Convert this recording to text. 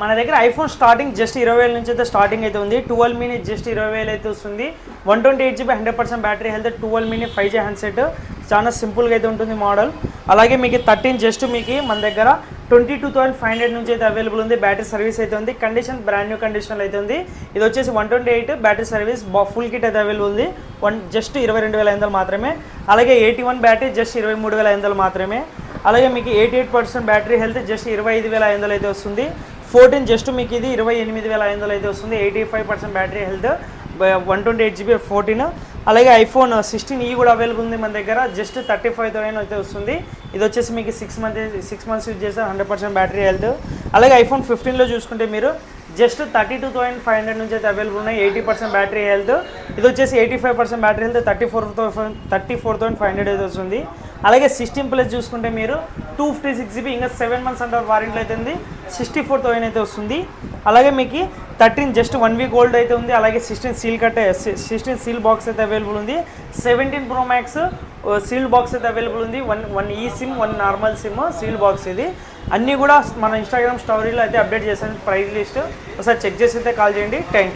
మన దగ్గర iPhone starting just 20,000 నుంచి అయితే స్టార్టింగ్ అయితే ఉంది. 12 మినీ జస్ట్ 20,000 అయితే వస్తుంది. 128GB 100% battery health, 12 mini 5G handset, చాలా సింపుల్గా అయితే ఉంటుంది మోడల్. అలాగే మీకు 13 జస్ట్ మీకు మన దగ్గర 22,500 నుంచి అయితే అవైలబుల్ ఉంది. బ్యాటరీ సర్వీస్ అయితే ఉంది. కండిషన్ బ్రాండ్ న్యూ కండిషన్లో అయితే ఉంది. ఇది వచ్చేసి 128 బ్యాటరీ సర్వీస్ ఫుల్ కిట్ అయితే అవైలబుల్ ఉంది. జస్ట్ 22,500 మాత్రమే. అలాగే 81 బ్యాటరీ జస్ట్ 23,500 మాత్రమే. అలాగే మీకు 88% బ్యాటరీ హెల్త్ జస్ట్ 25,500 అయితే వస్తుంది. 14 జస్ట్ మీకు ఇది 28,500 అయితే వస్తుంది. 85% బ్యాటరీ హెల్త్, 128GB 14. అలాగే ఐఫోన్ 16e కూడా అవైలబుల్ ఉంది మన దగ్గర. జస్ట్ 35,000 అయితే వస్తుంది. ఇది వచ్చేసి మీకు 6 మంత్స్ యూజ్ చేస్తే 100% బ్యాటరీ హెల్త్. అలాగే ఐఫోన్ 15లో చూసుకుంటే మీరు జస్ట్ 32,500 నుంచి అయితే అవైలబుల్ ఉన్నాయి. 80% బ్యాటరీ హెల్త్. ఇది వచ్చేసి 85% బ్యాటరీ హెల్త్, 34,500 అయితే వస్తుంది. అలాగే 16+ చూసుకుంటే మీరు 256GB ఇంకా 7 మంత్స్ అంటారు వారంటీలో అయితే ఉంది. 64,000 అయితే వస్తుంది. అలాగే మీకు 13 జస్ట్ 1 వీక్ ఓల్డ్ అయితే ఉంది. అలాగే 16 సీల్ బాక్స్ అయితే అవైలబుల్ ఉంది. 17 Pro Max సీల్డ్ బాక్స్ అయితే అవైలబుల్ ఉంది. వన్ ఈ SIM, 1 normal SIM, sealed box. ఇది అన్నీ కూడా మన ఇన్స్టాగ్రామ్ స్టోరీలో అయితే అప్డేట్ చేశాను ప్రైస్ లిస్ట్. ఒకసారి చెక్ చేసి అయితే కాల్ చేయండి. Thank you.